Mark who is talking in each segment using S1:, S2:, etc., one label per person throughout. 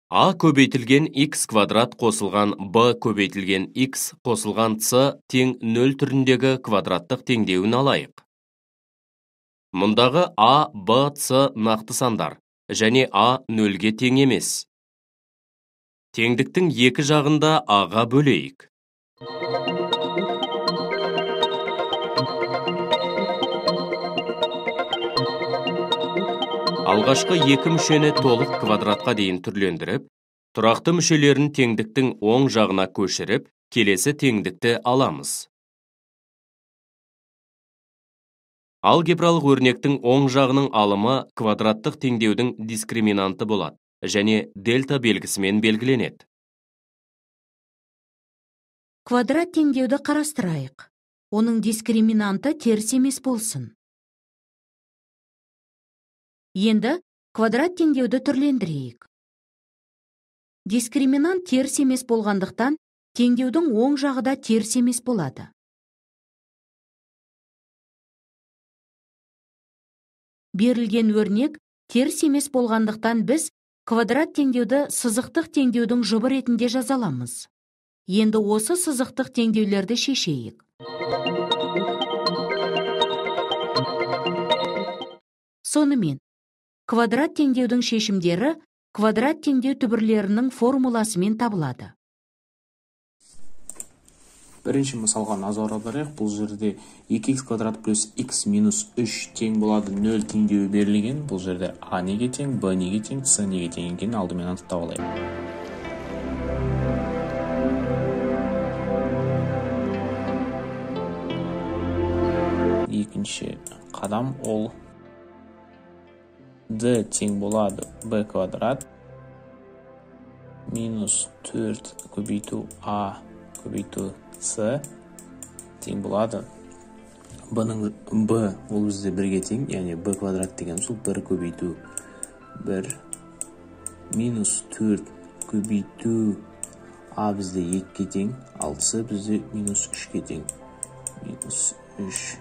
S1: А көбейтілген x квадрат қосылған b көбейтілген x қосылған c тең 0 түріндегі квадраттық теңдеуін алайық. Мұндағы a, b, c нақты сандар, және a 0-ге тең емес. Теңдіктің екі жағында a-ға бөлейік. Алғашқы екі мүшені толық квадратқа дейін түрлендіріп, тұрақты мүшелерін теңдіктің оң жағына көшіріп, келесі теңдікті аламыз. Алгебралық өрнектің оң жағының алымы квадраттық теңдеудің дискриминанты болады, және дельта белгісімен белгіленеді.
S2: Квадрат теңдеуді қарастырайық. Оның дискриминанты теріс емес болсын. Енді квадрат теңдеуді түрлендірейік. Дискриминант теріс емес болғандықтан, теңдеудің оң жағы да теріс емес болады. Берілген өрнек теріс емес болғандықтан біз квадрат теңдеуді сызықтық теңдеудің жұбы ретінде жазаламыз. Енді осы сызықтық теңдеулерді шешейік. Сонымен, квадрат теңдеудің шешімдері квадрат теңдеу түбірлерінің формуласымен табылады.
S3: Бірінші мысалға назар аударайық. Бұл жерде 2x квадрат плюс x минус 3 тең болады 0 теңдеуі берілген. Бұл жерде a неге тең, b неге тең, c неге тең екенін алдымен анықтап алайық. Екінші қадам ол d тең болады b квадрат минус 4 көбейту a көбейту c тең болады. b ол бізде 1-ге тең, яғни b квадрат деген сол 1 көбейту 1 минус 4 көбейту a бізде 2-ге тең, ал c бізде минус 3-ге тең. Минус 3.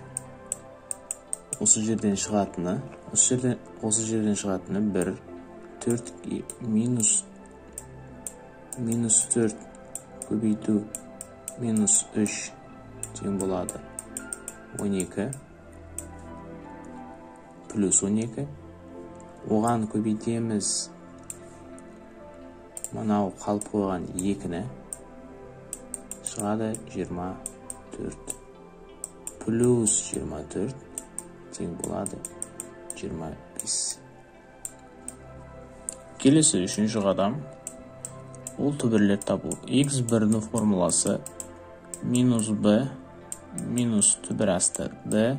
S3: Осы жерден шығатыны 1, 4 минус 4 көбейту минус 3 тең болады 12 плюс 12. Оған көбейтеміз мынау қалып қойған 2-ні, шығады 24 плюс 24 тең болады 25. Келесі үшінші қадам ол түбірлер табу. x1-ның формуласы минус b минус түбір асты d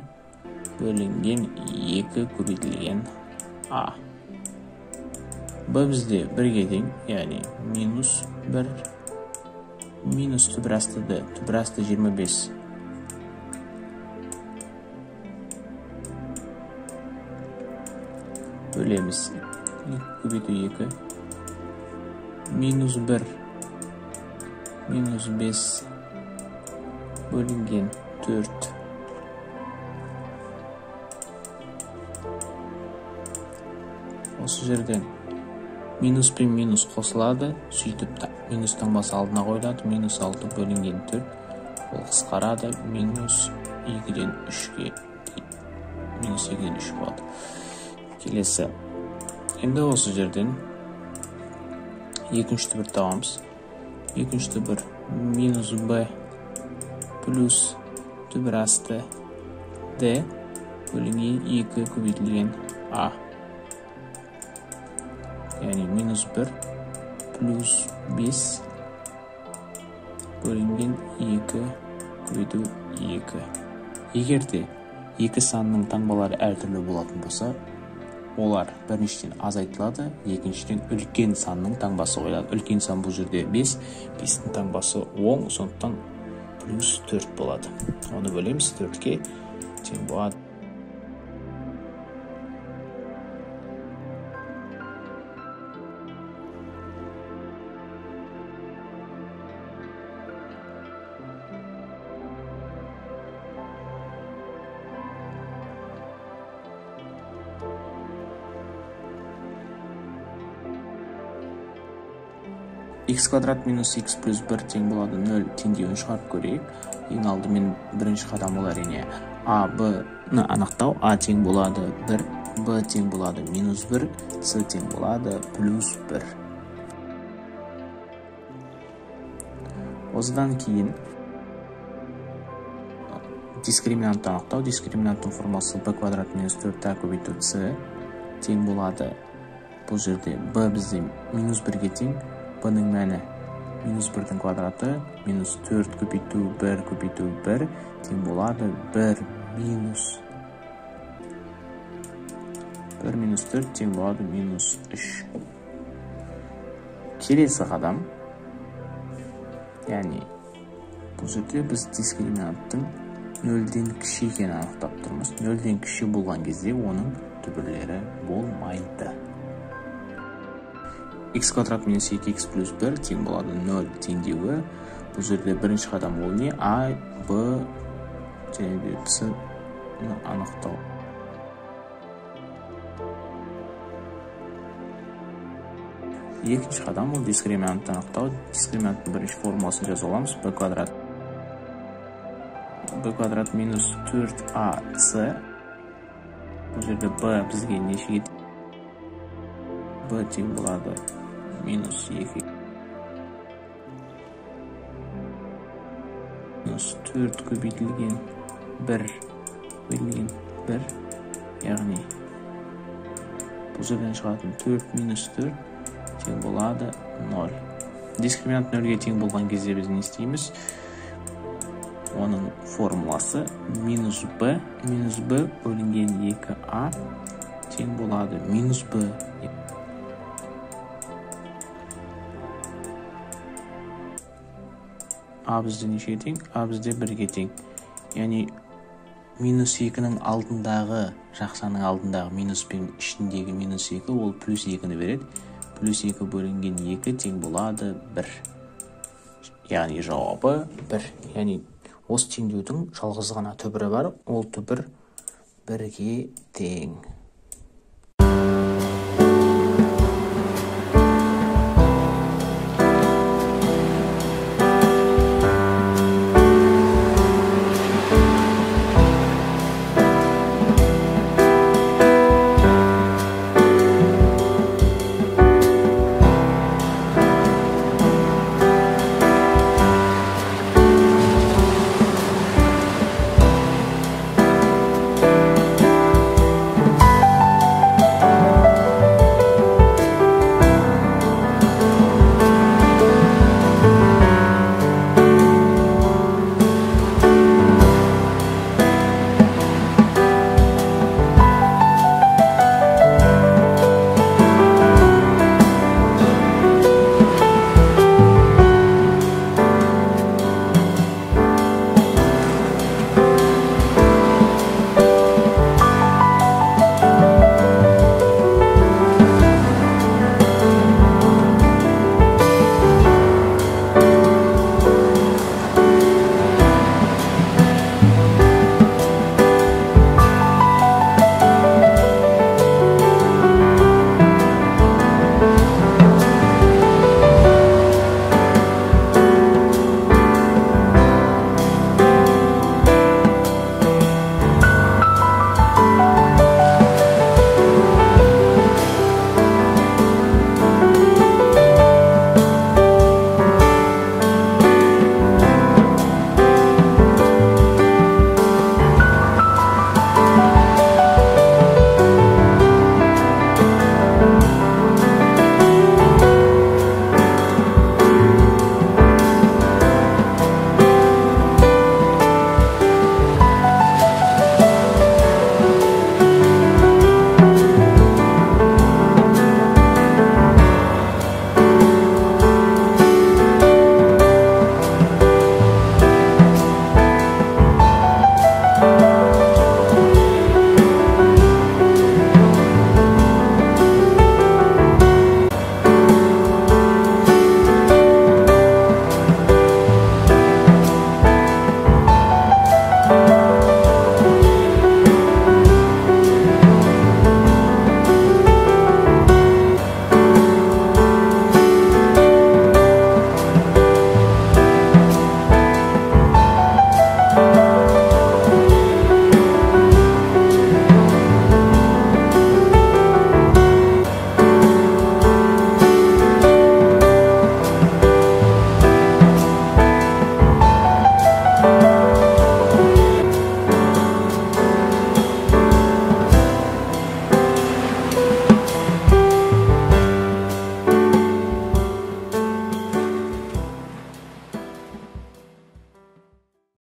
S3: бөлінген 2 көбейтілген a. b бізде 1-ге тең, яғни минус 1 минус түбір асты d, түбір асты 25. Бөлеміз 2 көбейту 2 минус 1 минус 5 бөлінген 4. Осы жерден минус пен минус қосылады, сөйтіп минус таңбасы алдына қойылады, минус 6 бөлінген 4 ол қысқарады, минус 2-ден 3-ге минус 2-ден 3 болады. Келесі. Енді осы жерден екінші түбір табамыз. Екінші түбір минус b плюс түбір асты d бөлінген 2 көбейтілген a. Яғни минус 1 плюс 5 бөлінген 2 көбейту 2. Егерде екі санның таңбалары әртүрлі болатын болса, олар біріншіден азайтылады, екіншіден үлкен санның таңбасы қойылады. Үлкен сан бұл жерде 5, 5-дің таңбасы 10, сондықтан плюс 4 болады. Оны бөлеміз 4-ке тең болады. x квадрат минус x плюс 1 тең болады 0 теңдеуін шығарып көрейік. Ең алдымен бірінші қадам ол әрине а, б-ны анықтау. А тең болады 1, б тең болады минус 1, с тең болады плюс 1. Осыдан кейін дискриминантты анықтау. Дискриминанттың формуласы b квадрат минус 4а көбейту c тең болады. Бұл жерде b бізде минус 1-ге тең. b-ның мәні минус 1-дің квадраты минус 4 көбейту 1 көбейту 1 тең болады 1 минус 4 тең болады минус 3. Келесі қадам, яғни бұл жерде біз дискриминанттың 0-ден кіші екенін анықтап тұрмыз. 0-ден кіші болған кезде оның түбірлері болмайды. x квадрат минус 2x плюс 1 тең болады 0 теңдеуі. Бұл жерде бірінші қадам ол не? А, Б және де С-ны анықтау. Екінші қадам ол дискриминантты анықтау. Дискриминанттың бірінші формуласын жаза аламыз. b квадрат минус 4ac. Бұл жерде b бізге нешеге b тең болады минус 2 минус 4 көбейтілген 1 бөлінген 1, яғни бұл жерден шығатын 4 минус 4 тең болады 0. Дискриминант 0-ге тең болған кезде біз не істейміз? Оның формуласы минус b бөлінген 2a тең болады минус b. А бізде нешеге тең? А бізде 1-ге тең. Яғни минус 2-ның алдындағы, жақсаның алдындағы минус пен ішіндегі минус 2 ол плюс 2-ні береді. Плюс 2 бөлінген 2 тең болады 1. Яғни жауабы 1. Яғни осы теңдеудің жалғыз ғана түбірі бар. Ол түбір 1-ге тең.